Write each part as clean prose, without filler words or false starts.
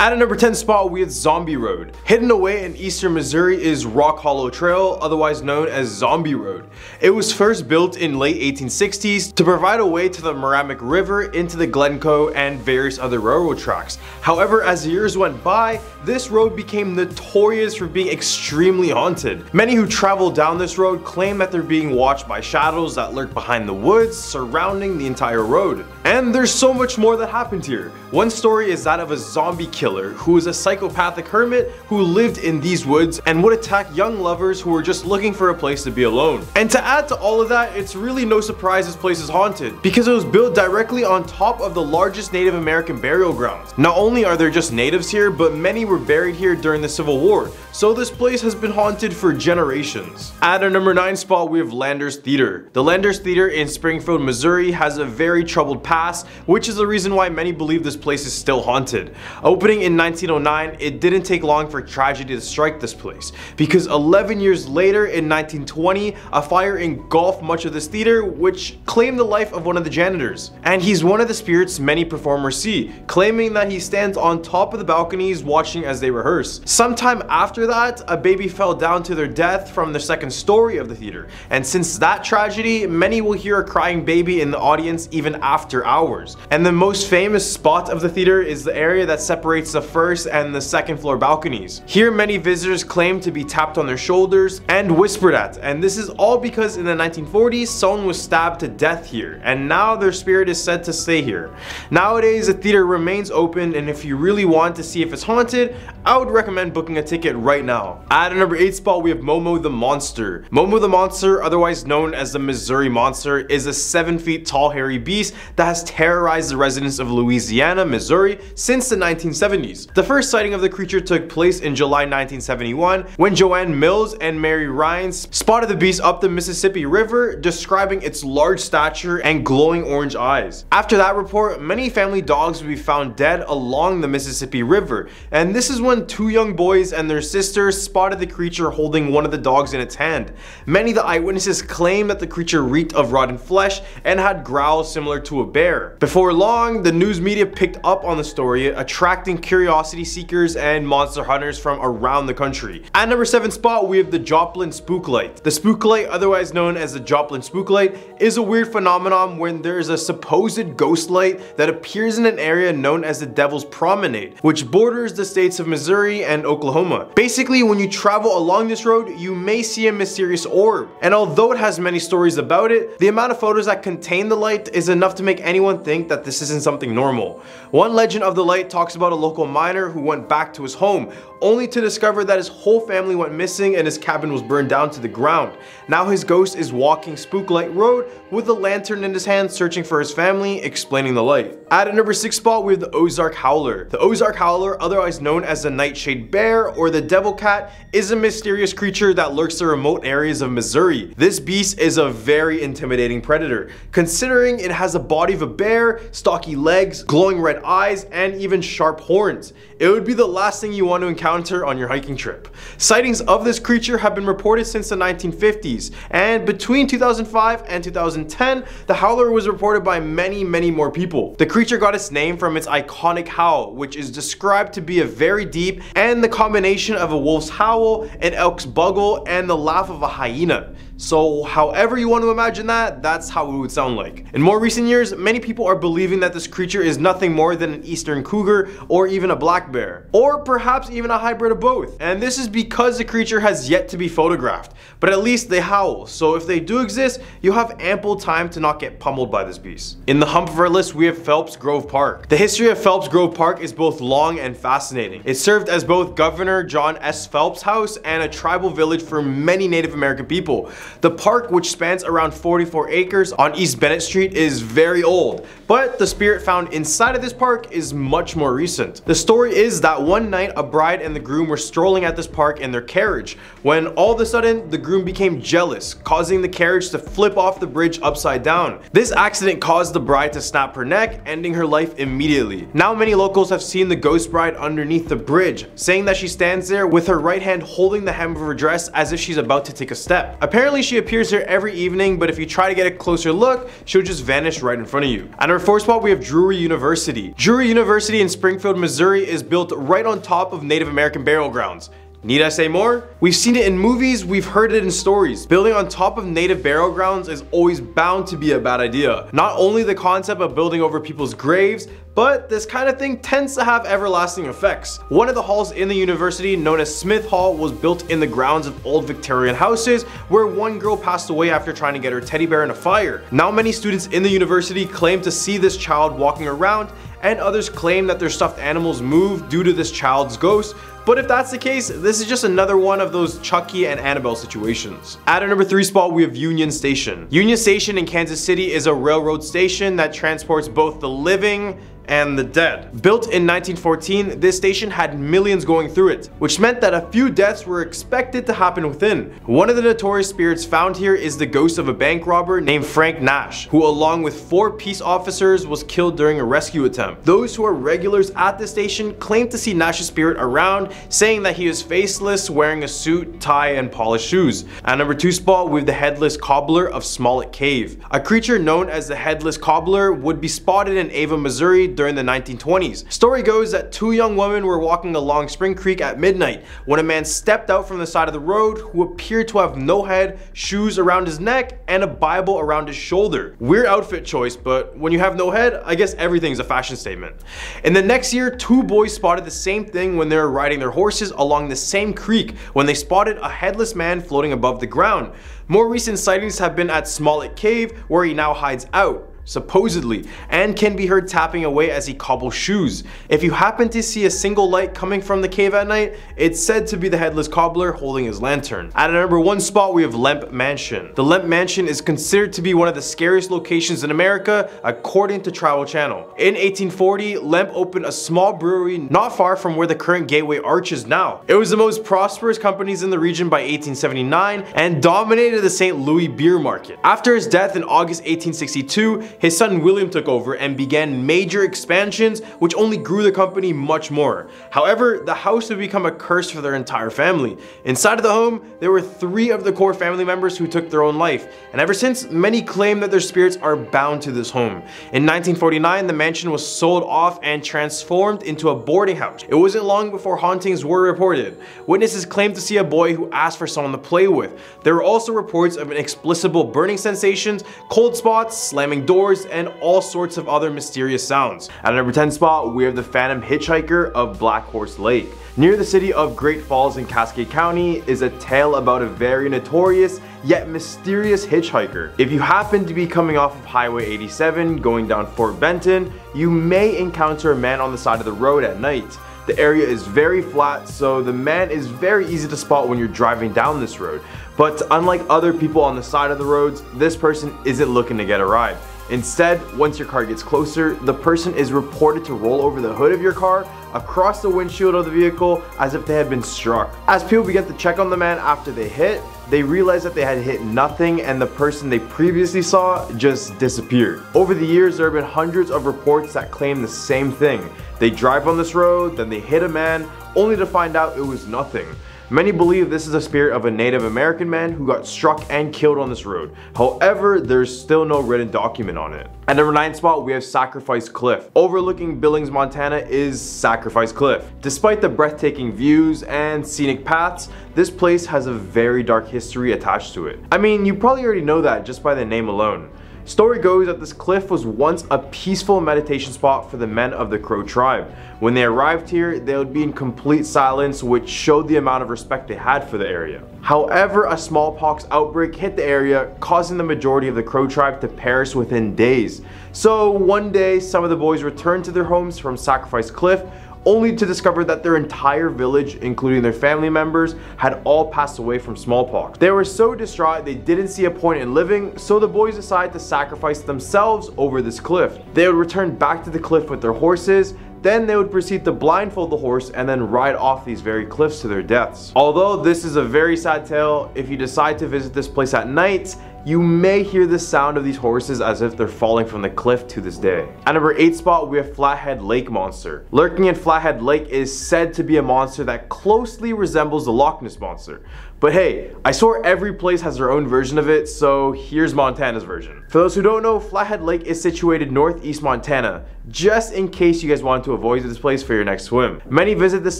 At a number 10 spot, we have Zombie Road. Hidden away in eastern Missouri is Rock Hollow Trail, otherwise known as Zombie Road. It was first built in late 1860s to provide a way to the Merrimack River into the Glencoe and various other railroad tracks. However, as the years went by, this road became notorious for being extremely haunted. Many who travel down this road claim that they're being watched by shadows that lurk behind the woods surrounding the entire road. And there's so much more that happened here. One story is that of a zombie killer who was a psychopathic hermit who lived in these woods and would attack young lovers who were just looking for a place to be alone. And to add to all of that, it's really no surprise this place is haunted because it was built directly on top of the largest Native American burial grounds. Not only are there just natives here, but many were buried here during the Civil War, so this place has been haunted for generations. At our number 9 spot, we have Landers Theater. The Landers Theater in Springfield, Missouri has a very troubled past, which is the reason why many believe this place is still haunted. Opening in 1909, it didn't take long for tragedy to strike this place, because 11 years later in 1920, a fire engulfed much of this theater, which claimed the life of one of the janitors. And he's one of the spirits many performers see, claiming that he stands on top of the balconies watching as they rehearse. Sometime after that, a baby fell down to their death from the second story of the theater, and since that tragedy, many will hear a crying baby in the audience even after hours. And the most famous spot of the theater is the area that separates the first and the second floor balconies. Here many visitors claim to be tapped on their shoulders and whispered at, and this is all because in the 1940s someone was stabbed to death here, and now their spirit is said to stay here. Nowadays the theater remains open, and if you really want to see if it's haunted, I would recommend booking a ticket right now. At a number 8 spot, we have Momo the Monster. Momo the Monster, otherwise known as the Missouri Monster, is a 7 feet tall hairy beast that has terrorized the residents of Louisiana, Missouri since the 1970s. The first sighting of the creature took place in July 1971 when Joanne Mills and Mary Rhines spotted the beast up the Mississippi River, describing its large stature and glowing orange eyes. After that report, many family dogs would be found dead along the Mississippi River, and this is when 2 young boys and their sisters spotted the creature holding one of the dogs in its hand. Many of the eyewitnesses claim that the creature reeked of rotten flesh and had growls similar to a bear. Before long, the news media picked up on the story, attracting curiosity seekers and monster hunters from around the country. At number 7 spot, we have the Joplin Spook Light. The Spook Light, otherwise known as the Joplin Spook Light, is a weird phenomenon when there is a supposed ghost light that appears in an area known as the Devil's Promenade, which borders the states of Missouri and Oklahoma. Basically, when you travel along this road, you may see a mysterious orb, and although it has many stories about it, the amount of photos that contain the light is enough to make anyone think that this isn't something normal. One legend of the light talks about a local miner who went back to his home, only to discover that his whole family went missing and his cabin was burned down to the ground. Now his ghost is walking Spook Light Road with a lantern in his hand searching for his family, explaining the light. At a number 6 spot, we have the Ozark Howler. The Ozark Howler, otherwise known as the Nightshade Bear or the Devil Cat, is a mysterious creature that lurks in remote areas of Missouri. This beast is a very intimidating predator, considering it has the body of a bear, stocky legs, glowing red eyes, and even sharp horns. It would be the last thing you want to encounter on your hiking trip. Sightings of this creature have been reported since the 1950s, and between 2005 and 2010, the howler was reported by many more people. The creature got its name from its iconic howl, which is described to be a very deep and the combination of a wolf's howl, an elk's bugle, and the laugh of a hyena. So however you want to imagine that, that's how it would sound like. In more recent years, many people are believing that this creature is nothing more than an eastern cougar or even a black bear, or perhaps even a hybrid of both. And this is because the creature has yet to be photographed, but at least they howl, so if they do exist, you have ample time to not get pummeled by this beast. In the hump of our list, we have Phelps Grove Park. The history of Phelps Grove Park is both long and fascinating. It served as both Governor John S. Phelps' house and a tribal village for many Native American people. The park, which spans around 44 acres on East Bennett Street, is very old, but the spirit found inside of this park is much more recent. The story is that one night a bride and the groom were strolling at this park in their carriage, when all of a sudden the groom became jealous, causing the carriage to flip off the bridge upside down. This accident caused the bride to snap her neck, ending her life immediately. Now many locals have seen the ghost bride underneath the bridge, saying that she stands there with her right hand holding the hem of her dress as if she's about to take a step. Apparently Apparently she appears here every evening, but if you try to get a closer look, she'll just vanish right in front of you. At our 4th spot, we have Drury University. Drury University in Springfield, Missouri is built right on top of Native American burial grounds. Need I say more? We've seen it in movies, we've heard it in stories. Building on top of native burial grounds is always bound to be a bad idea. Not only the concept of building over people's graves, but this kind of thing tends to have everlasting effects. One of the halls in the university, known as Smith Hall, was built in the grounds of old Victorian houses where one girl passed away after trying to get her teddy bear in a fire. Now many students in the university claim to see this child walking around, and others claim that their stuffed animals move due to this child's ghost. But if that's the case, this is just another one of those Chucky and Annabelle situations. At our number 3 spot, we have Union Station. Union Station in Kansas City is a railroad station that transports both the living and the dead. Built in 1914, this station had millions going through it, which meant that a few deaths were expected to happen within. One of the notorious spirits found here is the ghost of a bank robber named Frank Nash, who along with 4 peace officers was killed during a rescue attempt. Those who are regulars at the station claim to see Nash's spirit around, saying that he is faceless, wearing a suit, tie, and polished shoes. At number 2 spot, we have the Headless Cobbler of Smollett Cave. A creature known as the Headless Cobbler would be spotted in Ava, Missouri during the 1920s. Story goes that 2 young women were walking along Spring Creek at midnight when a man stepped out from the side of the road who appeared to have no head, shoes around his neck, and a Bible around his shoulder. Weird outfit choice, but when you have no head, I guess everything's a fashion statement. In the next year, 2 boys spotted the same thing when they were riding their horses along the same creek when they spotted a headless man floating above the ground. More recent sightings have been at Smollett Cave, where he now hides out, supposedly, and can be heard tapping away as he cobbles shoes. If you happen to see a single light coming from the cave at night, it's said to be the Headless Cobbler holding his lantern. At our number 1 spot, we have Lemp Mansion. The Lemp Mansion is considered to be one of the scariest locations in America, according to Travel Channel. In 1840, Lemp opened a small brewery not far from where the current Gateway Arch is now. It was the most prosperous companies in the region by 1879 and dominated the St. Louis beer market. After his death in August 1862, his son William took over and began major expansions, which only grew the company much more. However, the house would become a curse for their entire family. Inside of the home, there were 3 of the core family members who took their own life, and ever since, many claim that their spirits are bound to this home. In 1949, the mansion was sold off and transformed into a boarding house. It wasn't long before hauntings were reported. Witnesses claimed to see a boy who asked for someone to play with. There were also reports of inexplicable burning sensations, cold spots, slamming doors, and all sorts of other mysterious sounds. At our number 10 spot, we have the Phantom Hitchhiker of Black Horse Lake. Near the city of Great Falls in Cascade County is a tale about a very notorious yet mysterious hitchhiker. If you happen to be coming off of Highway 87 going down Fort Benton, you may encounter a man on the side of the road at night. The area is very flat, so the man is very easy to spot when you're driving down this road. But unlike other people on the side of the roads, this person isn't looking to get a ride. Instead, once your car gets closer, the person is reported to roll over the hood of your car, across the windshield of the vehicle, as if they had been struck. As people begin to check on the man after they hit, they realize that they had hit nothing and the person they previously saw just disappeared. Over the years, there have been hundreds of reports that claim the same thing. They drive on this road, then they hit a man, only to find out it was nothing. Many believe this is a spirit of a Native American man who got struck and killed on this road. However, there's still no written document on it. At number 9 spot, we have Sacrifice Cliff. Overlooking Billings, Montana is Sacrifice Cliff. Despite the breathtaking views and scenic paths, this place has a very dark history attached to it. I mean, you probably already know that just by the name alone. Story goes that this cliff was once a peaceful meditation spot for the men of the Crow tribe. When they arrived here, they would be in complete silence, which showed the amount of respect they had for the area. However, a smallpox outbreak hit the area, causing the majority of the Crow tribe to perish within days. So one day, some of the boys returned to their homes from Sacrifice Cliff, only to discover that their entire village, including their family members, had all passed away from smallpox. They were so distraught they didn't see a point in living, so the boys decided to sacrifice themselves over this cliff. They would return back to the cliff with their horses, then they would proceed to blindfold the horse and then ride off these very cliffs to their deaths. Although this is a very sad tale, if you decide to visit this place at night, you may hear the sound of these horses as if they're falling from the cliff to this day. At number 8 spot, we have Flathead Lake Monster. Lurking in Flathead Lake is said to be a monster that closely resembles the Loch Ness Monster. But hey, I swear every place has their own version of it, so here's Montana's version. For those who don't know, Flathead Lake is situated northeast Montana, just in case you guys want to avoid this place for your next swim. Many visit this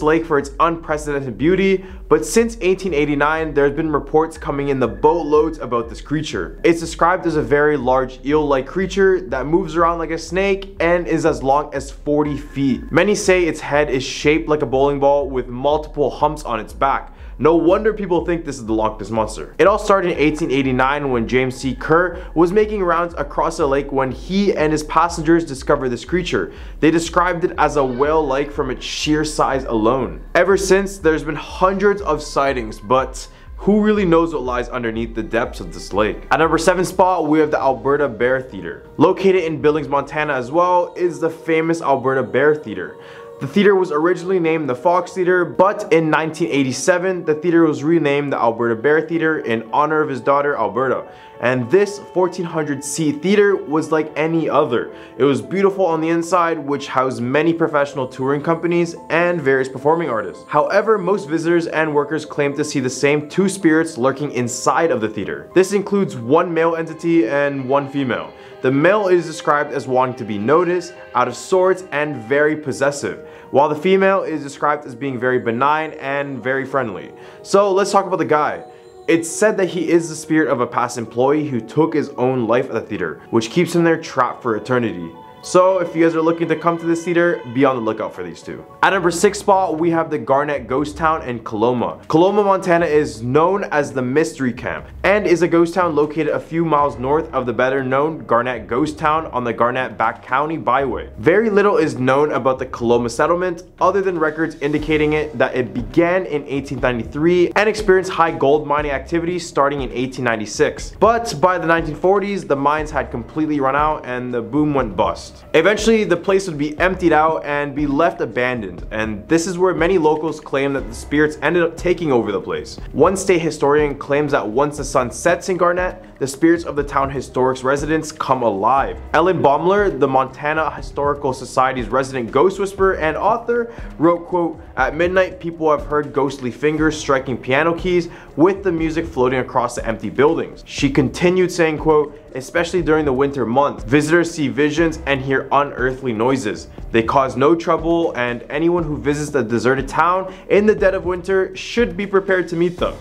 lake for its unprecedented beauty, but since 1889, there's been reports coming in the boatloads about this creature. It's described as a very large eel-like creature that moves around like a snake and is as long as 40 feet. Many say its head is shaped like a bowling ball with multiple humps on its back. No wonder people think this is the Loch Ness Monster. It all started in 1889 when James C. Kerr was making rounds across the lake when he and his passengers discovered this creature. They described it as a whale-like from its sheer size alone. Ever since, there's been hundreds of sightings, but who really knows what lies underneath the depths of this lake? At number 7 spot, we have the Alberta Bear Theater. Located in Billings, Montana as well, is the famous Alberta Bear Theater. The theater was originally named the Fox Theater, but in 1987, the theater was renamed the Alberta Bear Theater in honor of his daughter, Alberta. And this 1,400-seat theater was like any other. It was beautiful on the inside, which housed many professional touring companies and various performing artists. However, most visitors and workers claim to see the same two spirits lurking inside of the theater. This includes one male entity and one female. The male is described as wanting to be noticed, out of sorts, and very possessive, while the female is described as being very benign and very friendly. So let's talk about the guy. It's said that he is the spirit of a past employee who took his own life at the theater, which keeps him there trapped for eternity. So if you guys are looking to come to this theater, be on the lookout for these two. At number 6 spot, we have the Garnet Ghost Town in Coloma. Coloma, Montana is known as the Mystery Camp and is a ghost town located a few miles north of the better known Garnet Ghost Town on the Garnet-Back County Byway. Very little is known about the Coloma settlement other than records indicating that it began in 1893 and experienced high gold mining activity starting in 1896. But by the 1940s, the mines had completely run out and the boom went bust. Eventually, the place would be emptied out and be left abandoned, and this is where many locals claim that the spirits ended up taking over the place. One state historian claims that once the sun sets in Garnet, the spirits of the town historic's residents come alive. Ellen Baumler, the Montana Historical Society's resident ghost whisperer and author, wrote, quote, "At midnight, people have heard ghostly fingers striking piano keys with the music floating across the empty buildings." She continued saying, quote, "Especially during the winter months, visitors see visions and hear unearthly noises. They cause no trouble, and anyone who visits the deserted town in the dead of winter should be prepared to meet them.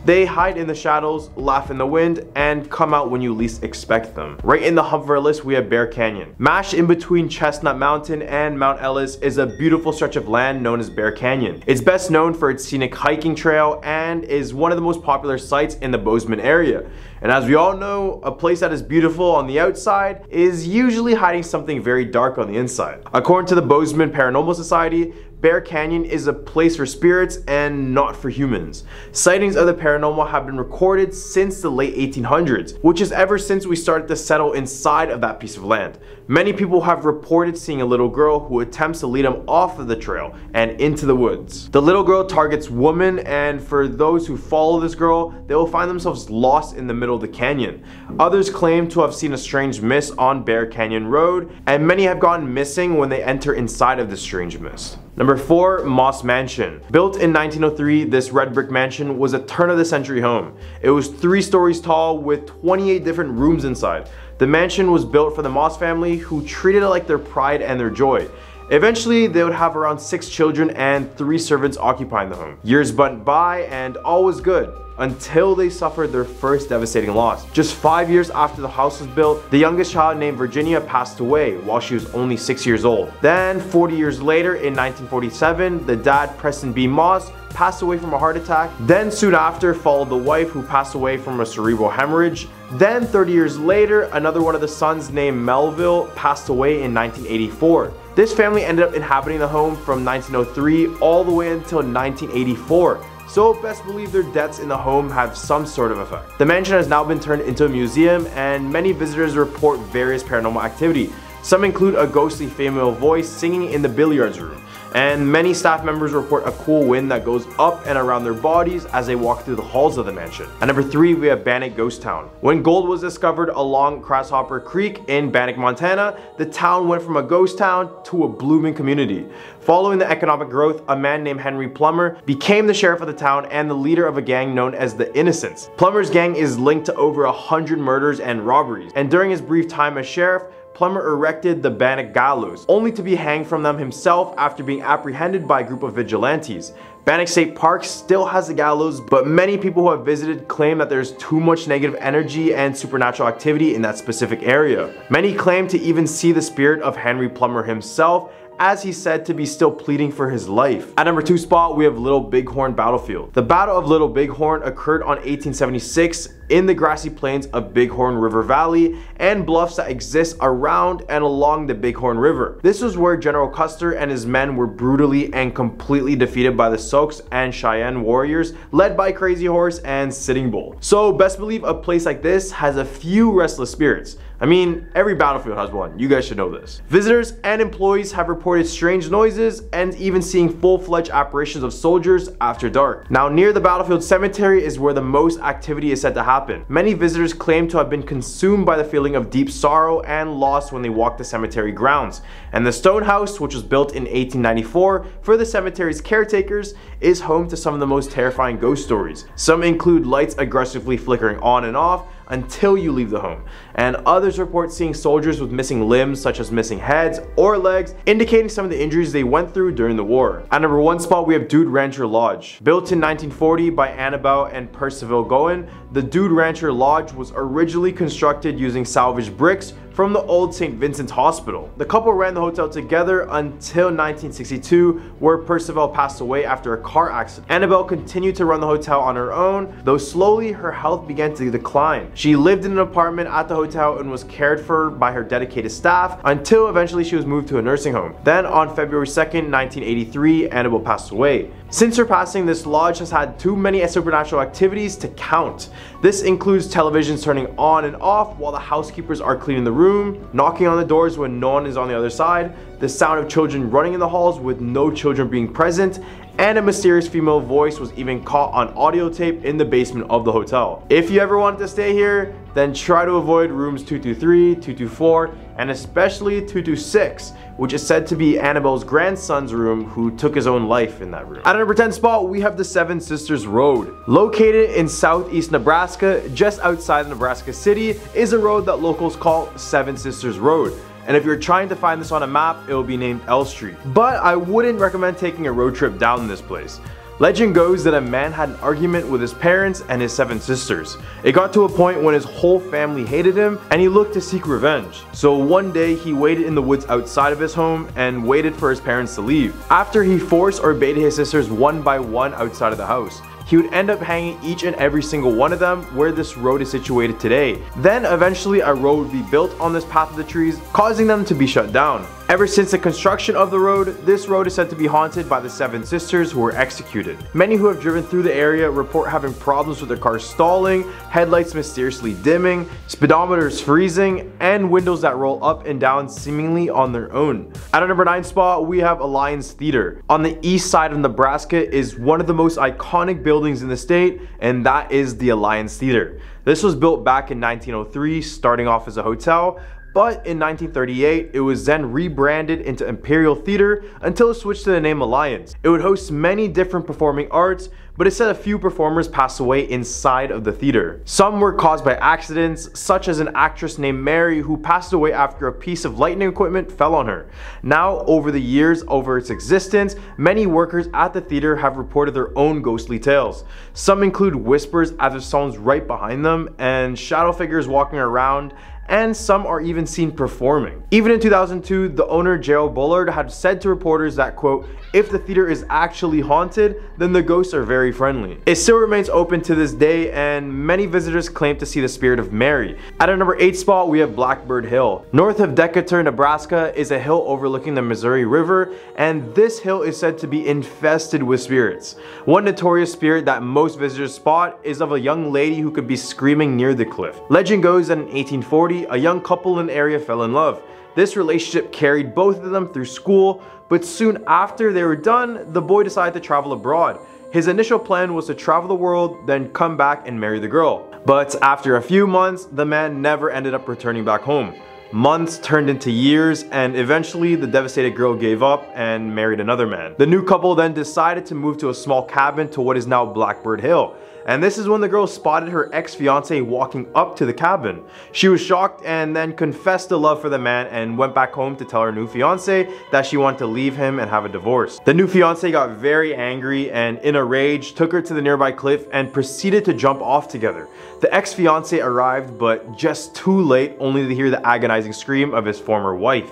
They hide in the shadows, laugh in the wind, and come out when you least expect them." Right in the hub of our list, we have Bear Canyon. Mashed in between Chestnut Mountain and Mount Ellis is a beautiful stretch of land known as Bear Canyon. It's best known for its scenic hiking trail and is one of the most popular sites in the Bozeman area. And as we all know, a place that is beautiful on the outside is usually hiding something very dark on the inside. According to the Bozeman Paranormal Society, Bear Canyon is a place for spirits and not for humans. Sightings of the paranormal have been recorded since the late 1800s, which is ever since we started to settle inside of that piece of land. Many people have reported seeing a little girl who attempts to lead them off of the trail and into the woods. The little girl targets women, and for those who follow this girl, they will find themselves lost in the middle of the canyon. Others claim to have seen a strange mist on Bear Canyon Road, and many have gone missing when they enter inside of this strange mist. Number 4, Moss Mansion. Built in 1903, this red brick mansion was a turn-of-the-century home. It was 3 stories tall with 28 different rooms inside. The mansion was built for the Moss family, who treated it like their pride and their joy. Eventually, they would have around 6 children and 3 servants occupying the home. Years went by and all was good, until they suffered their first devastating loss. Just 5 years after the house was built, the youngest child named Virginia passed away while she was only 6 years old. Then 40 years later, in 1947, the dad, Preston B. Moss, passed away from a heart attack. Then soon after followed the wife, who passed away from a cerebral hemorrhage. Then 30 years later, another one of the sons named Melville passed away in 1984. This family ended up inhabiting the home from 1903 all the way until 1984. So best believe their deaths in the home have some sort of effect. The mansion has now been turned into a museum, and many visitors report various paranormal activity. Some include a ghostly female voice singing in the billiards room, and many staff members report a cool wind that goes up and around their bodies as they walk through the halls of the mansion. At number 3, we have Bannock Ghost Town. When gold was discovered along Grasshopper Creek in Bannock, Montana, the town went from a ghost town to a blooming community. Following the economic growth, a man named Henry Plummer became the sheriff of the town and the leader of a gang known as the Innocents. Plummer's gang is linked to over 100 murders and robberies, and during his brief time as sheriff, Plummer erected the Bannock Gallows, only to be hanged from them himself after being apprehended by a group of vigilantes. Bannock State Park still has the gallows, but many people who have visited claim that there's too much negative energy and supernatural activity in that specific area. Many claim to even see the spirit of Henry Plummer himself, as he's said to be still pleading for his life. At number 2 spot, we have Little Bighorn Battlefield. The Battle of Little Bighorn occurred on 1876 in the grassy plains of Bighorn River Valley and bluffs that exist around and along the Bighorn River. This was where General Custer and his men were brutally and completely defeated by the Sioux and Cheyenne warriors led by Crazy Horse and Sitting Bull. So best believe a place like this has a few restless spirits. I mean, every battlefield has one. You guys should know this. Visitors and employees have reported strange noises and even seeing full-fledged apparitions of soldiers after dark. Now, near the battlefield cemetery is where the most activity is said to happen. Many visitors claim to have been consumed by the feeling of deep sorrow and loss when they walk the cemetery grounds. And the stone house, which was built in 1894 for the cemetery's caretakers, is home to some of the most terrifying ghost stories. Some include lights aggressively flickering on and off until you leave the home, and others report seeing soldiers with missing limbs such as missing heads or legs, indicating some of the injuries they went through during the war. At number 1 spot, we have Dude Rancher Lodge. Built in 1940 by Annabelle and Percival Goen, the Dude Rancher Lodge was originally constructed using salvaged bricks from the old St. Vincent's Hospital. The couple ran the hotel together until 1962, where Percival passed away after a car accident. Annabelle continued to run the hotel on her own, though slowly her health began to decline. She lived in an apartment at the hotel and was cared for by her dedicated staff until eventually she was moved to a nursing home. Then on February 2nd, 1983, Annabelle passed away. Since her passing, this lodge has had too many supernatural activities to count. This includes televisions turning on and off while the housekeepers are cleaning the room, knocking on the doors when no one is on the other side, the sound of children running in the halls with no children being present, and a mysterious female voice was even caught on audio tape in the basement of the hotel. If you ever wanted to stay here, then try to avoid rooms 223, 224, and especially 226, which is said to be Annabelle's grandson's room, who took his own life in that room. At our number 10 spot, we have the Seven Sisters Road. Located in southeast Nebraska, just outside Nebraska City, is a road that locals call Seven Sisters Road. And if you're trying to find this on a map, it will be named L Street. But I wouldn't recommend taking a road trip down this place. Legend goes that a man had an argument with his parents and his 7 sisters. It got to a point when his whole family hated him and he looked to seek revenge. So one day he waited in the woods outside of his home and waited for his parents to leave. After he forced or baited his sisters one by one outside of the house, he would end up hanging each and every single one of them where this road is situated today. Then eventually a road would be built on this path of the trees, causing them to be shut down. Ever since the construction of the road, this road is said to be haunted by the 7 sisters who were executed. Many who have driven through the area report having problems with their cars stalling, headlights mysteriously dimming, speedometers freezing, and windows that roll up and down seemingly on their own. At our number 9 spot, we have Alliance Theater. On the east side of Nebraska is one of the most iconic buildings in the state, and that is the Alliance Theater. This was built back in 1903, starting off as a hotel, but in 1938, it was then rebranded into Imperial Theater until it switched to the name Alliance. It would host many different performing arts, but it said a few performers passed away inside of the theater. Some were caused by accidents, such as an actress named Mary who passed away after a piece of lighting equipment fell on her. Now, over the years over its existence, many workers at the theater have reported their own ghostly tales. Some include whispers as if someone's right behind them and shadow figures walking around, and some are even seen performing. Even in 2002, the owner Gerald Bullard had said to reporters that, quote, "If the theater is actually haunted, then the ghosts are very friendly." It still remains open to this day, and many visitors claim to see the spirit of Mary. At our number 8 spot, we have Blackbird Hill. North of Decatur, Nebraska is a hill overlooking the Missouri River, and this hill is said to be infested with spirits. One notorious spirit that most visitors spot is of a young lady who could be screaming near the cliff. Legend goes that in 1840, a young couple in the area fell in love. This relationship carried both of them through school, but soon after they were done, the boy decided to travel abroad. His initial plan was to travel the world, then come back and marry the girl. But after a few months, the man never ended up returning back home. Months turned into years, and eventually the devastated girl gave up and married another man. The new couple then decided to move to a small cabin to what is now Blackbird Hill. And this is when the girl spotted her ex-fiance walking up to the cabin. She was shocked and then confessed the love for the man and went back home to tell her new fiance that she wanted to leave him and have a divorce. The new fiance got very angry and in a rage took her to the nearby cliff and proceeded to jump off together. The ex-fiance arrived, but just too late, only to hear the agonizing scream of his former wife.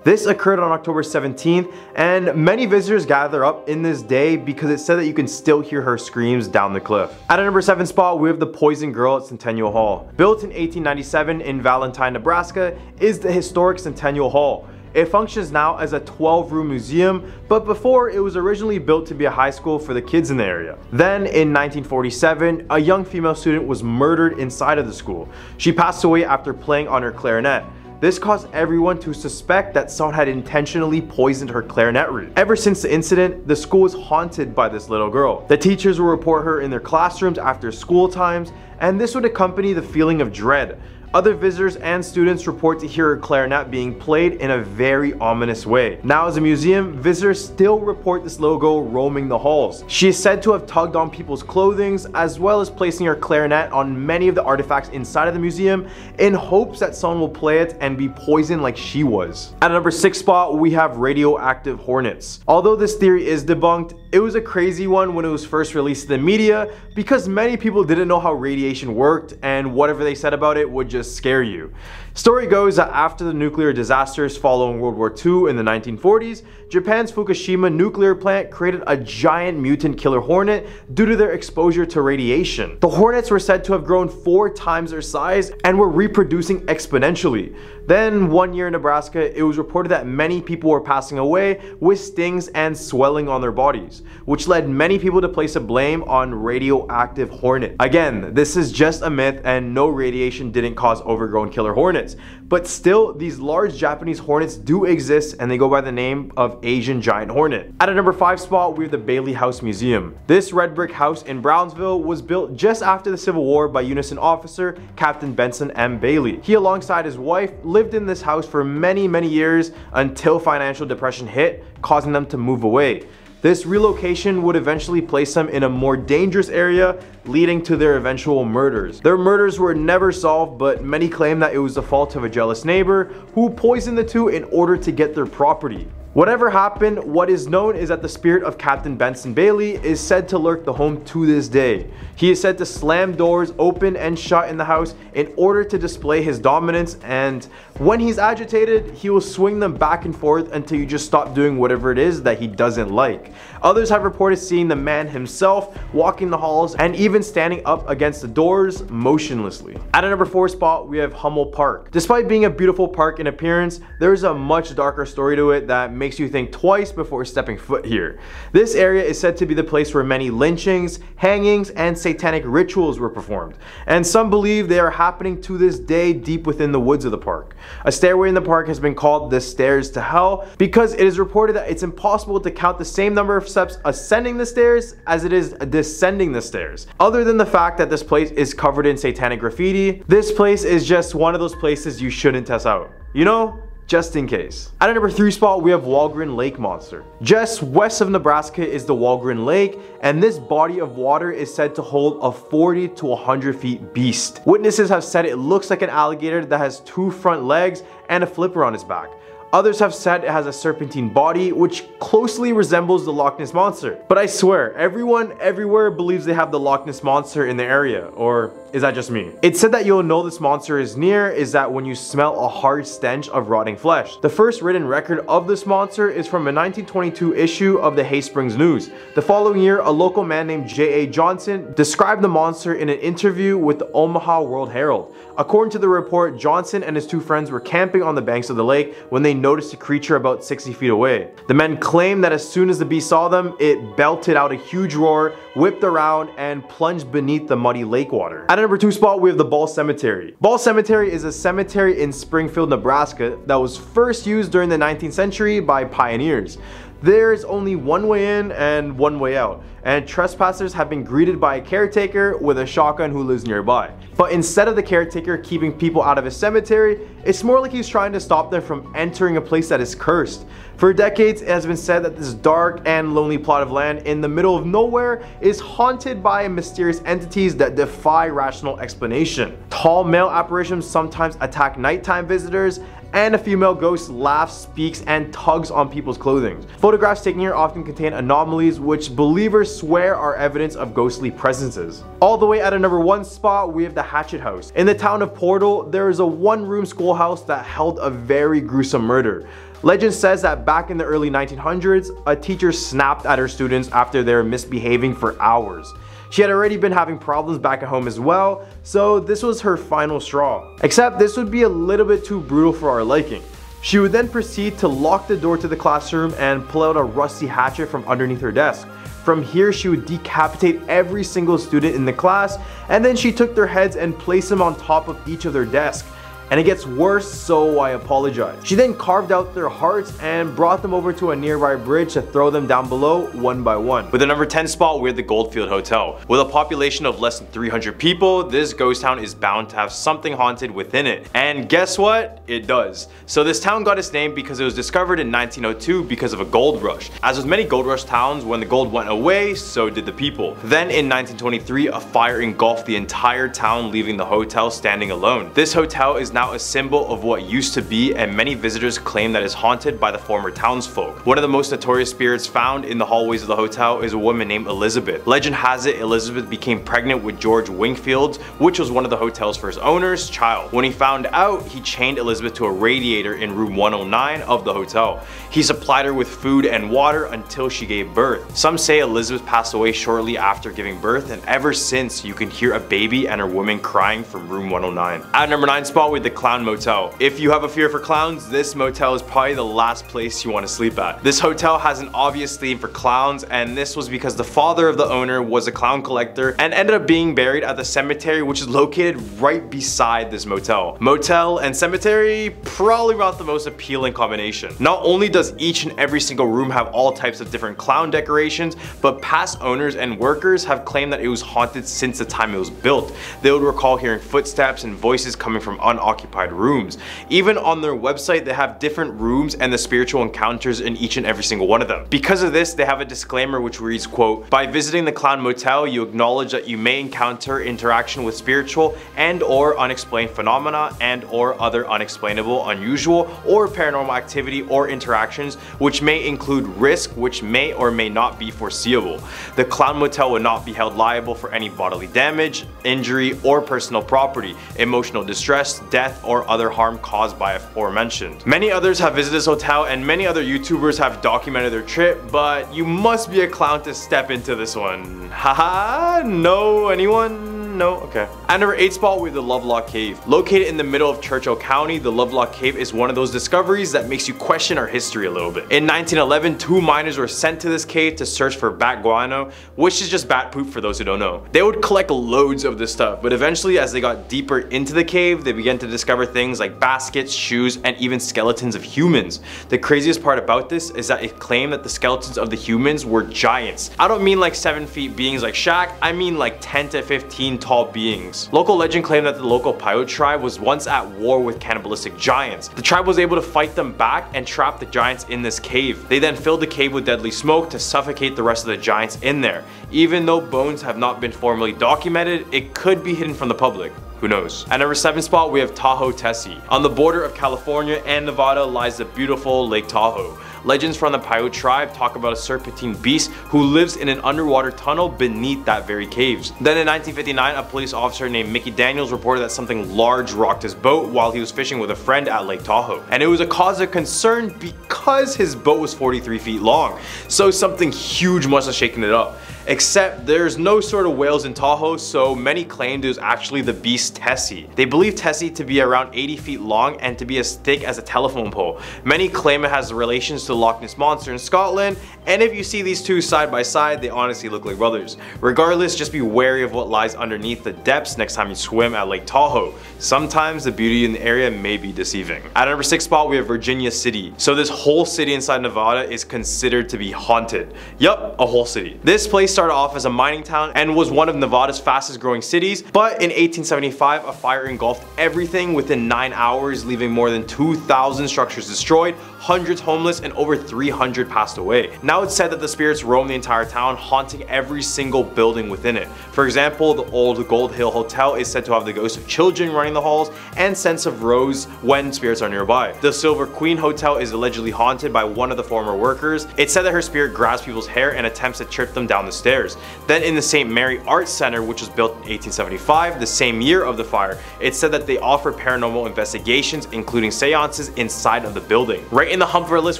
This occurred on October 17th, and many visitors gather up in this day because it's said that you can still hear her screams down the cliff. At a number 7 spot, we have the Poison Girl at Centennial Hall. Built in 1897 in Valentine, Nebraska, is the historic Centennial Hall. It functions now as a 12-room museum, but before it was originally built to be a high school for the kids in the area. Then in 1947, a young female student was murdered inside of the school. She passed away after playing on her clarinet. This caused everyone to suspect that someone had intentionally poisoned her clarinet reed. Ever since the incident, the school is haunted by this little girl. The teachers will report her in their classrooms after school times, and this would accompany the feeling of dread. Other visitors and students report to hear her clarinet being played in a very ominous way. Now as a museum, visitors still report this little girl roaming the halls. She is said to have tugged on people's clothing, as well as placing her clarinet on many of the artifacts inside of the museum in hopes that someone will play it and be poisoned like she was. At a number 6 spot, we have radioactive hornets. Although this theory is debunked, it was a crazy one when it was first released in the media because many people didn't know how radiation worked and whatever they said about it would just scare you. Story goes that after the nuclear disasters following World War II in the 1940s, Japan's Fukushima nuclear plant created a giant mutant killer hornet due to their exposure to radiation. The hornets were said to have grown 4 times their size and were reproducing exponentially. Then one year in Nebraska, it was reported that many people were passing away with stings and swelling on their bodies, which led many people to place a blame on radioactive hornet. Again, this is just a myth and no radiation didn't cause overgrown killer hornets. But still, these large Japanese hornets do exist and they go by the name of Asian giant hornet. At a number 5 spot, we have the Bailey House Museum. This red brick house in Brownsville was built just after the Civil War by Unison officer Captain Benson M. Bailey. He, alongside his wife, lived in this house for many years until financial depression hit, causing them to move away. This relocation would eventually place them in a more dangerous area, leading to their eventual murders. Their murders were never solved, but many claim that it was the fault of a jealous neighbor who poisoned the two in order to get their property. Whatever happened, what is known is that the spirit of Captain Benson Bailey is said to lurk the home to this day. He is said to slam doors open and shut in the house in order to display his dominance, and when he's agitated, he will swing them back and forth until you just stop doing whatever it is that he doesn't like. Others have reported seeing the man himself walking the halls and even standing up against the doors motionlessly. At a number 4 spot, we have Hummel Park. Despite being a beautiful park in appearance, there is a much darker story to it that makes you think twice before stepping foot here. This area is said to be the place where many lynchings, hangings, and satanic rituals were performed, and some believe they are happening to this day deep within the woods of the park. A stairway in the park has been called the Stairs to Hell because it is reported that it's impossible to count the same number of steps ascending the stairs as it is descending the stairs. Other than the fact that this place is covered in satanic graffiti, this place is just one of those places you shouldn't test out. You know? Just in case. At a number 3 spot, we have Walgren Lake Monster. Just west of Nebraska is the Walgren Lake, and this body of water is said to hold a 40 to 100 feet beast. Witnesses have said it looks like an alligator that has 2 front legs and a flipper on its back. Others have said it has a serpentine body, which closely resembles the Loch Ness Monster. But I swear, everyone everywhere believes they have the Loch Ness Monster in their area, or is that just me? It's said that you'll know this monster is near is that when you smell a hard stench of rotting flesh. The first written record of this monster is from a 1922 issue of the Hay Springs News. The following year, a local man named J.A. Johnson described the monster in an interview with the Omaha World Herald. According to the report, Johnson and his 2 friends were camping on the banks of the lake when they noticed a creature about 60 feet away. The men claimed that as soon as the beast saw them, it belted out a huge roar, whipped around, and plunged beneath the muddy lake water. At number 2 spot, we have the Ball Cemetery. Ball Cemetery is a cemetery in Springfield, Nebraska that was first used during the 19th century by pioneers. There's only one way in and one way out, and trespassers have been greeted by a caretaker with a shotgun who lives nearby. But instead of the caretaker keeping people out of his cemetery, it's more like he's trying to stop them from entering a place that is cursed. For decades, it has been said that this dark and lonely plot of land in the middle of nowhere is haunted by mysterious entities that defy rational explanation. Tall male apparitions sometimes attack nighttime visitors, and a female ghost laughs, speaks, and tugs on people's clothing. Photographs taken here often contain anomalies which believers swear are evidence of ghostly presences. All the way at a number 1 spot, we have the Hatchet House. In the town of Portal, there is a one-room schoolhouse that held a very gruesome murder. Legend says that back in the early 1900s, a teacher snapped at her students after they were misbehaving for hours. She had already been having problems back at home as well, so this was her final straw. Except this would be a little bit too brutal for our liking. She would then proceed to lock the door to the classroom and pull out a rusty hatchet from underneath her desk. From here, she would decapitate every single student in the class, and then she took their heads and placed them on top of each of their desks. And it gets worse, so I apologize. She then carved out their hearts and brought them over to a nearby bridge to throw them down below one by one. With the number 10 spot, we're the Goldfield Hotel. With a population of less than 300 people, this ghost town is bound to have something haunted within it. And guess what? It does. So this town got its name because it was discovered in 1902 because of a gold rush. As with many gold rush towns, when the gold went away, so did the people. Then in 1923, a fire engulfed the entire town, leaving the hotel standing alone. This hotel is now a symbol of what used to be, and many visitors claim that it's haunted by the former townsfolk. One of the most notorious spirits found in the hallways of the hotel is a woman named Elizabeth. Legend has it Elizabeth became pregnant with George Wingfield, which was one of the hotel's first owners' child. When he found out, he chained Elizabeth to a radiator in room 109 of the hotel. He supplied her with food and water until she gave birth. Some say Elizabeth passed away shortly after giving birth, and ever since you can hear a baby and her woman crying from room 109. At number 9 spot, with the Clown Motel. If you have a fear for clowns, this motel is probably the last place you want to sleep at. This hotel has an obvious theme for clowns, and this was because the father of the owner was a clown collector and ended up being buried at the cemetery, which is located right beside this motel. Motel and cemetery, probably not the most appealing combination. Not only does each and every single room have all types of different clown decorations, but past owners and workers have claimed that it was haunted since the time it was built. They would recall hearing footsteps and voices coming from unoccupied rooms. Even on their website, they have different rooms and the spiritual encounters in each and every single one of them. Because of this, they have a disclaimer which reads, quote, "By visiting the Clown Motel, you acknowledge that you may encounter interaction with spiritual and or unexplained phenomena and or other unexplainable, unusual, or paranormal activity or interactions, which may include risk which may or may not be foreseeable. The Clown Motel will not be held liable for any bodily damage, injury, or personal property, emotional distress, death, or other harm caused by aforementioned." Many others have visited this hotel, and many other YouTubers have documented their trip, but you must be a clown to step into this one. Haha, no, anyone? No? Okay. At number 8 spot, we have the Lovelock Cave. Located in the middle of Churchill County, the Lovelock Cave is one of those discoveries that makes you question our history a little bit. In 1911, 2 miners were sent to this cave to search for bat guano, which is just bat poop for those who don't know. They would collect loads of this stuff, but eventually as they got deeper into the cave, they began to discover things like baskets, shoes, and even skeletons of humans. The craziest part about this is that it claimed that the skeletons of the humans were giants. I don't mean like 7 feet beings like Shaq, I mean like 10 to 15 tall beings. Local legend claimed that the local Paiute tribe was once at war with cannibalistic giants. The tribe was able to fight them back and trap the giants in this cave. They then filled the cave with deadly smoke to suffocate the rest of the giants in there. Even though bones have not been formally documented, it could be hidden from the public. Who knows? At number 7 spot, we have Tahoe Tessie. On the border of California and Nevada lies the beautiful Lake Tahoe. Legends from the Paiute tribe talk about a serpentine beast who lives in an underwater tunnel beneath that very caves. Then in 1959, a police officer named Mickey Daniels reported that something large rocked his boat while he was fishing with a friend at Lake Tahoe. And it was a cause of concern because his boat was 43 feet long. So something huge must have shaken it up. Except there's no sort of whales in Tahoe, so many claimed it was actually the beast Tessie. They believe Tessie to be around 80 feet long and to be as thick as a telephone pole. Many claim it has relations to the Loch Ness Monster in Scotland, and if you see these two side by side, they honestly look like brothers. Regardless, just be wary of what lies underneath the depths next time you swim at Lake Tahoe. Sometimes the beauty in the area may be deceiving. At number 6 spot, we have Virginia City. So this whole city inside Nevada is considered to be haunted. Yup, a whole city. This place started off as a mining town and was one of Nevada's fastest growing cities, but in 1875 a fire engulfed everything within 9 hours, leaving more than 2,000 structures destroyed, hundreds homeless, and over 300 passed away. Now it's said that the spirits roam the entire town, haunting every single building within it. For example, the old Gold Hill Hotel is said to have the ghosts of children running the halls and scents of rose when spirits are nearby. The Silver Queen Hotel is allegedly haunted by one of the former workers. It's said that her spirit grabs people's hair and attempts to trip them down the stairs. Then in the St. Mary Arts Center, which was built in 1875, the same year of the fire, it's said that they offer paranormal investigations, including seances inside of the building. Right in the hump of our list,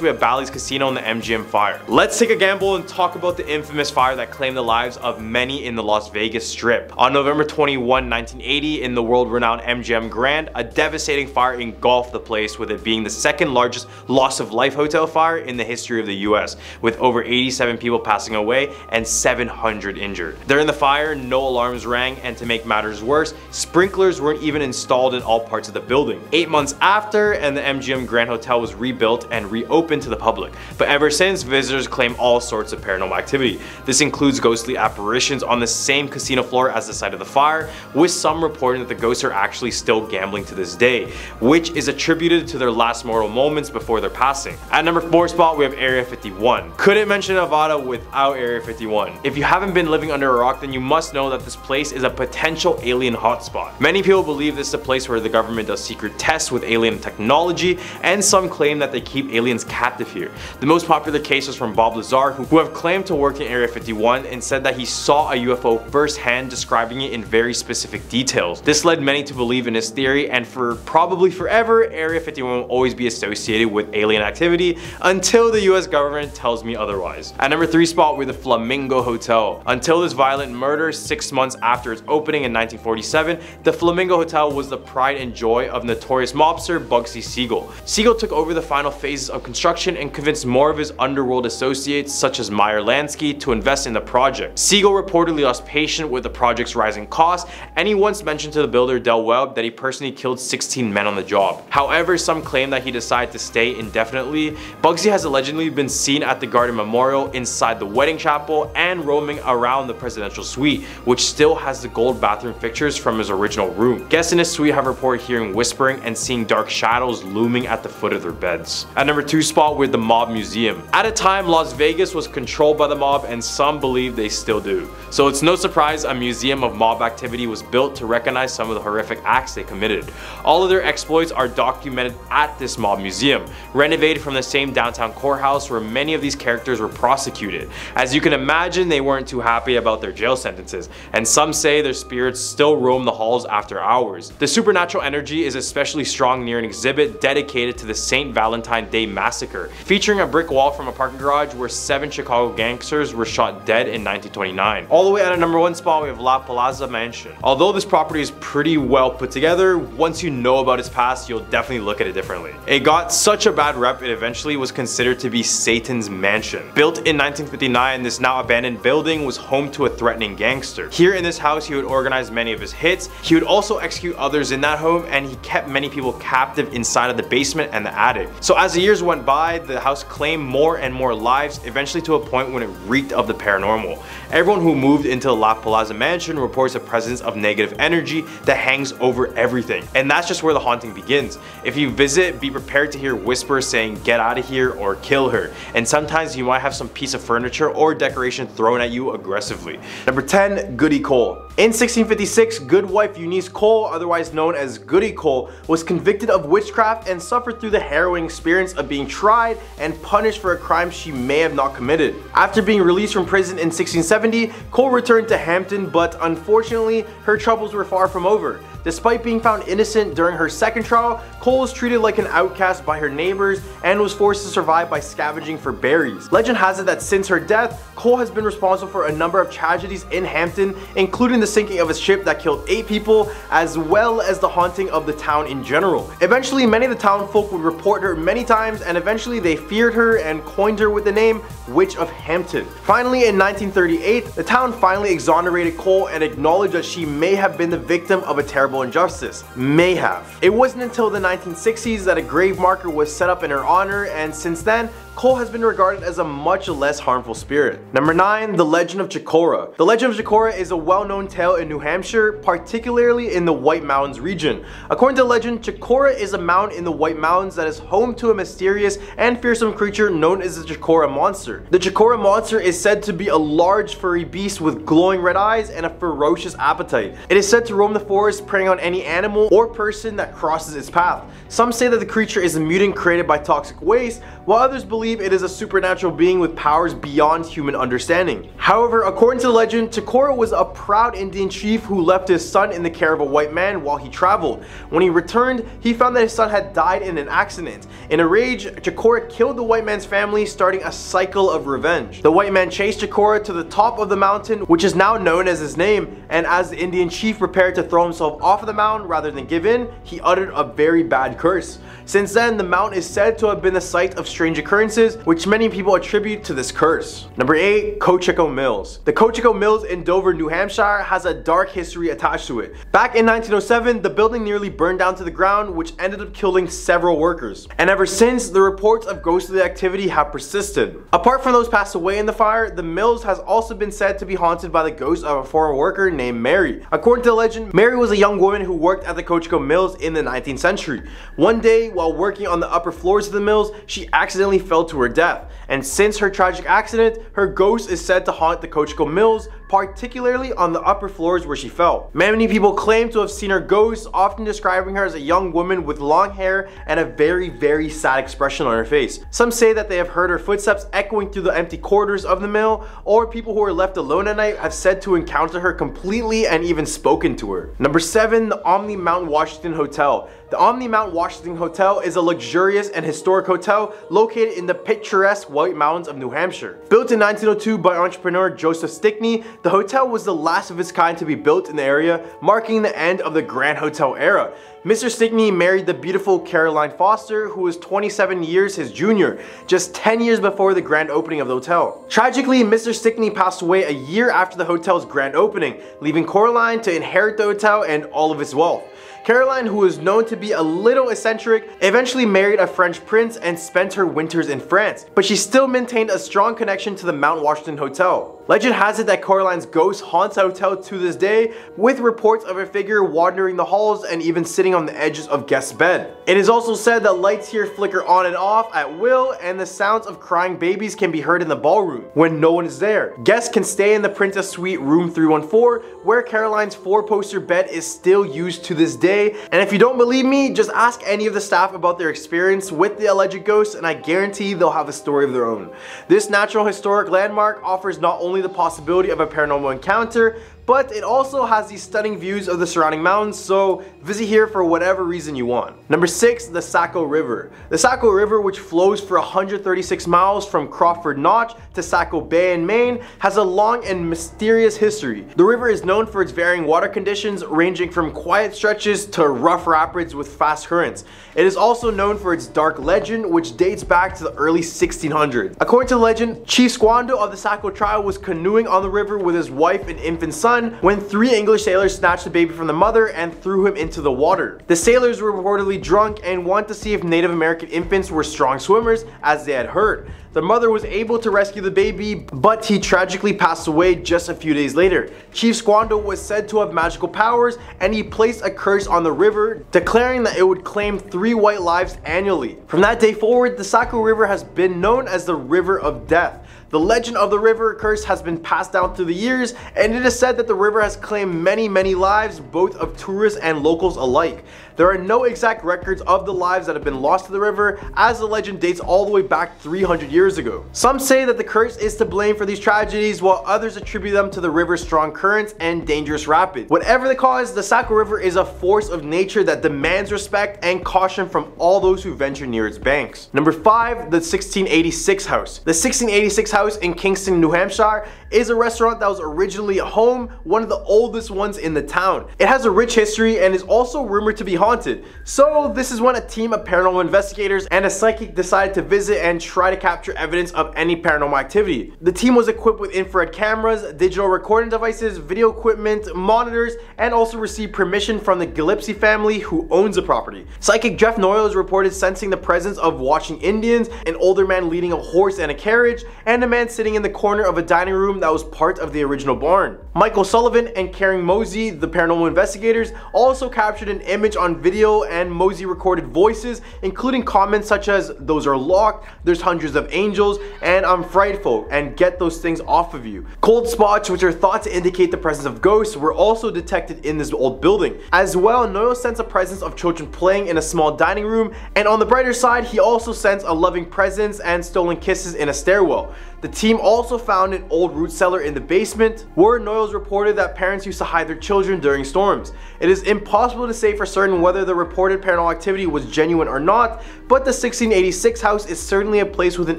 we have Bally's Casino and the MGM fire. Let's take a gamble and talk about the infamous fire that claimed the lives of many in the Las Vegas Strip. On November 21, 1980, in the world-renowned MGM Grand, a devastating fire engulfed the place, with it being the second largest loss of life hotel fire in the history of the US, with over 87 people passing away and 700 injured. During the fire, no alarms rang, and to make matters worse, sprinklers weren't even installed in all parts of the building. 8 months after, and the MGM Grand Hotel was rebuilt and reopened to the public. But ever since, visitors claim all sorts of paranormal activity. This includes ghostly apparitions on the same casino floor as the site of the fire, with some reporting that the ghosts are actually still gambling to this day, which is attributed to their last mortal moments before their passing. At number 4 spot, we have Area 51. Couldn't mention Nevada without Area 51. If you haven't been living under a rock, then you must know that this place is a potential alien hotspot. Many people believe this is a place where the government does secret tests with alien technology, and some claim that they keep aliens captive here. The most popular case was from Bob Lazar, who have claimed to work in Area 51 and said that he saw a UFO firsthand, describing it in very specific details. This led many to believe in his theory, and for probably forever, Area 51 will always be associated with alien activity until the US government tells me otherwise. At number 3 spot, we have the Flamingo Hotel. Until this violent murder 6 months after its opening in 1947, the Flamingo Hotel was the pride and joy of notorious mobster Bugsy Siegel. Siegel took over the final phases of construction and convinced more of his underworld associates, such as Meyer Lansky, to invest in the project. Siegel reportedly lost patience with the project's rising costs, and he once mentioned to the builder Del Webb that he personally killed 16 men on the job. However, some claim that he decided to stay indefinitely. Bugsy has allegedly been seen at the Garden Memorial, inside the wedding chapel, and roaming around the presidential suite, which still has the gold bathroom fixtures from his original room. Guests in his suite have reported hearing whispering and seeing dark shadows looming at the foot of their beds. At number 2 spot, with the Mob Museum. At a time, Las Vegas was controlled by the mob, and some believe they still do. So it's no surprise a museum of mob activity was built to recognize some of the horrific acts they committed. All of their exploits are documented at this mob museum, renovated from the same downtown courthouse where many of these characters were prosecuted. As you can imagine, they weren't too happy about their jail sentences, and some say their spirits still roam the halls after hours. The supernatural energy is especially strong near an exhibit dedicated to the St. Valentine's Day Massacre, featuring a brick wall from a parking garage where 7 Chicago gangsters were shot dead in 1929. All the way at a number 1 spot, we have La Plaza Mansion. Although this property is pretty well put together, once you know about its past, you'll definitely look at it differently. It got such a bad rep, it eventually was considered to be Satan's mansion. Built in 1959, this now abandoned building was home to a threatening gangster. Here in this house, he would organize many of his hits. He would also execute others in that home, and he kept many people captive inside of the basement and the attic. So as the years went by, the house claimed more and more lives, eventually to a point when it reeked of the paranormal. Everyone who moved into the La Plaza Mansion reports a presence of negative energy that hangs over everything. And that's just where the haunting begins. If you visit, be prepared to hear whispers saying get out of here or kill her. And sometimes you might have some piece of furniture or decoration thrown at you aggressively. Number 10, Goody Cole. In 1656, Goodwife Eunice Cole, otherwise known as Goody Cole, was convicted of witchcraft and suffered through the harrowing experience of being tried and punished for a crime she may have not committed. After being released from prison in 1670, Cole returned to Hampton, but unfortunately, her troubles were far from over. Despite being found innocent during her second trial, Cole was treated like an outcast by her neighbors and was forced to survive by scavenging for berries. Legend has it that since her death, Cole has been responsible for a number of tragedies in Hampton, including the sinking of a ship that killed 8 people, as well as the haunting of the town in general. Eventually, many of the town folk would report her many times, and eventually they feared her and coined her with the name Witch of Hampton. Finally, in 1938, the town finally exonerated Cole and acknowledged that she may have been the victim of a terrible injustice. May have. It wasn't until the 1960s that a grave marker was set up in her honor, and since then, Cole has been regarded as a much less harmful spirit. Number 9. The Legend of Chicora. The Legend of Chicora is a well-known tale in New Hampshire, particularly in the White Mountains region. According to legend, Chicora is a mountain in the White Mountains that is home to a mysterious and fearsome creature known as the Chicora Monster. The Chicora Monster is said to be a large furry beast with glowing red eyes and a ferocious appetite. It is said to roam the forest, preying on any animal or person that crosses its path. Some say that the creature is a mutant created by toxic waste, while others believe it is a supernatural being with powers beyond human understanding. However, according to the legend, Chicora was a proud Indian chief who left his son in the care of a white man while he traveled. When he returned, he found that his son had died in an accident. In a rage, Chicora killed the white man's family, starting a cycle of revenge. The white man chased Chicora to the top of the mountain, which is now known as his name, and as the Indian chief prepared to throw himself off of the mountain rather than give in, he uttered a very bad curse. Since then, the mountain is said to have been the site of strange occurrences, which many people attribute to this curse. Number 8. Cocheco Mills. The Cocheco Mills in Dover, New Hampshire has a dark history attached to it. Back in 1907, the building nearly burned down to the ground, which ended up killing several workers. And ever since, the reports of ghostly activity have persisted. Apart from those passed away in the fire, the mills has also been said to be haunted by the ghost of a former worker named Mary. According to the legend, Mary was a young woman who worked at the Cocheco Mills in the 19th century. One day, while working on the upper floors of the mills, she accidentally fell to her death. And since her tragic accident, her ghost is said to haunt the Cocheco Mills, particularly on the upper floors where she fell. Many people claim to have seen her ghost, often describing her as a young woman with long hair and a very sad expression on her face. Some say that they have heard her footsteps echoing through the empty corridors of the mill, or people who are left alone at night have said to encounter her completely and even spoken to her. Number 7. The Omni Mount Washington Hotel. The Omni Mount Washington Hotel is a luxurious and historic hotel located in the picturesque White Mountains of New Hampshire. Built in 1902 by entrepreneur Joseph Stickney, the hotel was the last of its kind to be built in the area, marking the end of the Grand Hotel era. Mr. Stickney married the beautiful Caroline Foster, who was 27 years his junior, just 10 years before the grand opening of the hotel. Tragically, Mr. Stickney passed away a year after the hotel's grand opening, leaving Caroline to inherit the hotel and all of its wealth. Caroline, who was known to be a little eccentric, eventually married a French prince and spent her winters in France, but she still maintained a strong connection to the Mount Washington Hotel. Legend has it that Caroline's ghost haunts the hotel to this day, with reports of her figure wandering the halls and even sitting on the edges of guests' bed. It is also said that lights here flicker on and off at will, and the sounds of crying babies can be heard in the ballroom when no one is there. Guests can stay in the Princess Suite room 314, where Caroline's 4-poster bed is still used to this day. And if you don't believe me, just ask any of the staff about their experience with the alleged ghost, and I guarantee they'll have a story of their own. This natural historic landmark offers not only the possibility of a paranormal encounter, but it also has these stunning views of the surrounding mountains, so visit here for whatever reason you want. Number 6. The Saco River. The Saco River, which flows for 136 miles from Crawford Notch to Saco Bay in Maine, has a long and mysterious history. The river is known for its varying water conditions, ranging from quiet stretches to rough rapids with fast currents. It is also known for its dark legend, which dates back to the early 1600s. According to the legend, Chief Squando of the Saco tribe was canoeing on the river with his wife and infant son when 3 English sailors snatched the baby from the mother and threw him into the water. The sailors were reportedly drunk and wanted to see if Native American infants were strong swimmers, as they had heard. The mother was able to rescue the baby, but he tragically passed away just a few days later. Chief Squando was said to have magical powers, and he placed a curse on the river, declaring that it would claim 3 white lives annually. From that day forward, the Saco River has been known as the River of Death. The legend of the river curse has been passed down through the years, and it is said that the river has claimed many lives, both of tourists and locals alike. There are no exact records of the lives that have been lost to the river, as the legend dates all the way back 300 years ago. Some say that the curse is to blame for these tragedies, while others attribute them to the river's strong currents and dangerous rapids. Whatever the cause, the Saco River is a force of nature that demands respect and caution from all those who venture near its banks. Number 5. The 1686 house. The 1686 house House in Kingston, New Hampshire is a restaurant that was originally a home, one of the oldest ones in the town. It has a rich history and is also rumored to be haunted. So this is when a team of paranormal investigators and a psychic decided to visit and try to capture evidence of any paranormal activity. The team was equipped with infrared cameras, digital recording devices, video equipment, monitors, and also received permission from the Gillespie family who owns the property. Psychic Jeff Noyes reported sensing the presence of watching Indians, an older man leading a horse and a carriage, and a man sitting in the corner of a dining room that was part of the original barn. Michael Sullivan and Karen Mosey, the paranormal investigators, also captured an image on video, and Mosey recorded voices, including comments such as, "Those are locked," "There's hundreds of angels," and "I'm frightful," and "Get those things off of you." Cold spots, which are thought to indicate the presence of ghosts, were also detected in this old building. As well, Noyes sensed a presence of children playing in a small dining room, and on the brighter side, he also sensed a loving presence and stolen kisses in a stairwell. The team also found an old root cellar in the basement, where Noyes reported that parents used to hide their children during storms. It is impossible to say for certain whether the reported paranormal activity was genuine or not, but the 1686 house is certainly a place with an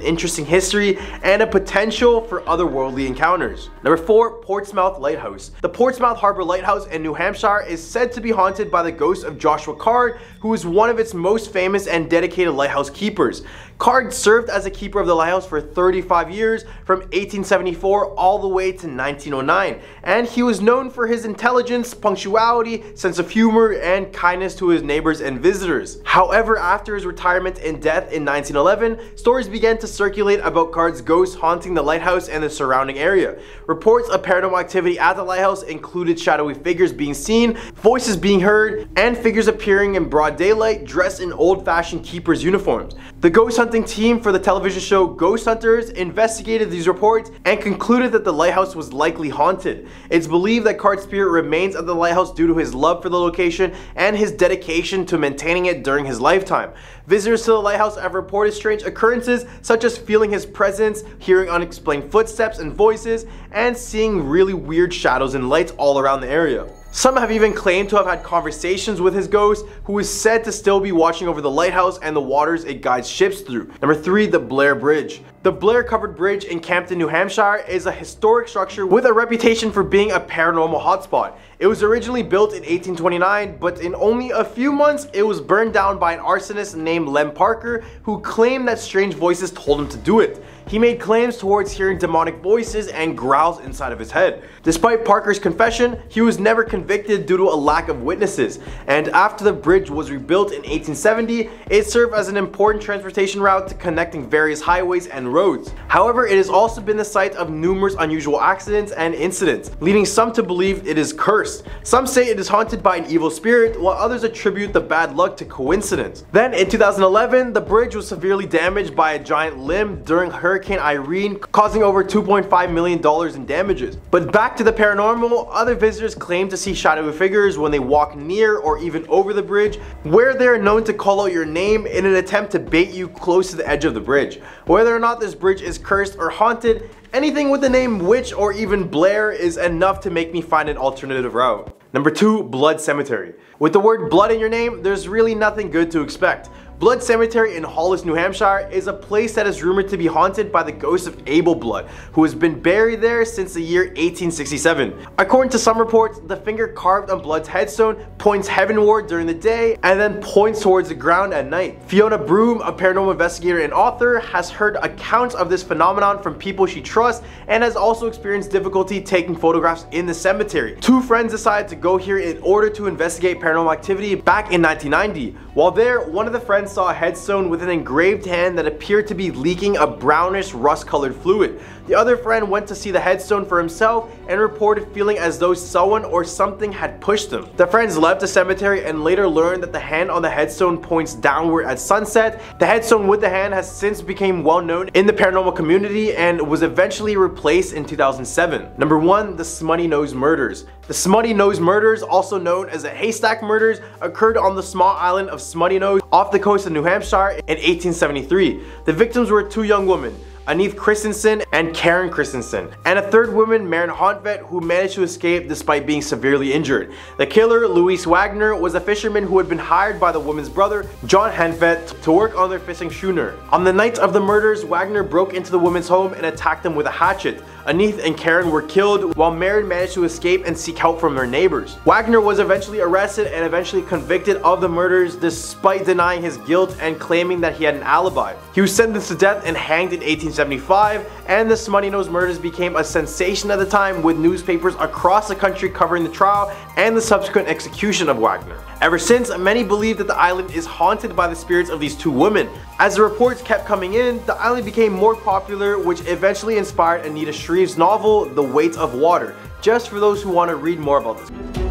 interesting history and a potential for otherworldly encounters. Number 4. Portsmouth Lighthouse. The Portsmouth Harbor Lighthouse in New Hampshire is said to be haunted by the ghost of Joshua Card, who is one of its most famous and dedicated lighthouse keepers. Card served as a keeper of the lighthouse for 35 years, from 1874 all the way to 1909, and he was known for his intelligence, punctuality, sense of humor, and kindness to his neighbors and visitors. However, after his retirement and death in 1911, stories began to circulate about Card's ghost haunting the lighthouse and the surrounding area. Reports of paranormal activity at the lighthouse included shadowy figures being seen, voices being heard, and figures appearing in broad daylight dressed in old-fashioned keepers' uniforms. The ghost hunting team for the television show Ghost Hunters investigated these reports and concluded that the lighthouse was likely haunted. It's believed that Card's spirit remains at the lighthouse due to his love for the location and his dedication to maintaining it during his lifetime. Visitors to the lighthouse have reported strange occurrences such as feeling his presence, hearing unexplained footsteps and voices, and seeing really weird shadows and lights all around the area. Some have even claimed to have had conversations with his ghost, who is said to still be watching over the lighthouse and the waters it guides ships through. Number 3. The Blair Bridge. The Blair Covered Bridge in Campton, New Hampshire is a historic structure with a reputation for being a paranormal hotspot. It was originally built in 1829, but in only a few months it was burned down by an arsonist named Lem Parker, who claimed that strange voices told him to do it. He made claims towards hearing demonic voices and growls inside of his head. Despite Parker's confession, he was never convicted due to a lack of witnesses, and after the bridge was rebuilt in 1870, it served as an important transportation route to connecting various highways and roads. However, it has also been the site of numerous unusual accidents and incidents, leading some to believe it is cursed. Some say it is haunted by an evil spirit, while others attribute the bad luck to coincidence. Then in 2011, the bridge was severely damaged by a giant limb during Hurricane Irene, causing over $2.5 million in damages. But back to the paranormal, other visitors claim to see shadowy figures when they walk near or even over the bridge, where they are known to call out your name in an attempt to bait you close to the edge of the bridge. Whether or not this bridge is cursed or haunted, anything with the name Witch or even Blair is enough to make me find an alternative route. Number 2. Blood Cemetery. With the word blood in your name, there's really nothing good to expect. Blood Cemetery in Hollis, New Hampshire is a place that is rumored to be haunted by the ghost of Abel Blood, who has been buried there since the year 1867. According to some reports, the finger carved on Blood's headstone points heavenward during the day and then points towards the ground at night. Fiona Broom, a paranormal investigator and author, has heard accounts of this phenomenon from people she trusts and has also experienced difficulty taking photographs in the cemetery. Two friends decided to go here in order to investigate paranormal activity back in 1990. While there, one of the friends saw a headstone with an engraved hand that appeared to be leaking a brownish rust-colored fluid. The other friend went to see the headstone for himself and reported feeling as though someone or something had pushed him. The friends left the cemetery and later learned that the hand on the headstone points downward at sunset. The headstone with the hand has since become well known in the paranormal community and was eventually replaced in 2007. Number 1. The Smutty Nose Murders. The Smutty Nose Murders, also known as the Haystack Murders, occurred on the small island of Smutty Nose off the coast of New Hampshire in 1873. The victims were two young women, Anith Christensen, and Karen Christensen, and a third woman, Maren Honvet, who managed to escape despite being severely injured. The killer, Luis Wagner, was a fisherman who had been hired by the woman's brother, John Hanfett, to work on their fishing schooner. On the night of the murders, Wagner broke into the woman's home and attacked them with a hatchet. Anith and Karen were killed, while Maren managed to escape and seek help from their neighbors. Wagner was eventually arrested and eventually convicted of the murders despite denying his guilt and claiming that he had an alibi. He was sentenced to death and hanged in 1875, and the Smutty Nose murders became a sensation at the time, with newspapers across the country covering the trial and the subsequent execution of Wagner. Ever since, many believe that the island is haunted by the spirits of these two women. As the reports kept coming in, the island became more popular, which eventually inspired Anita Shreve's novel, The Weight of Water, just for those who want to read more about this.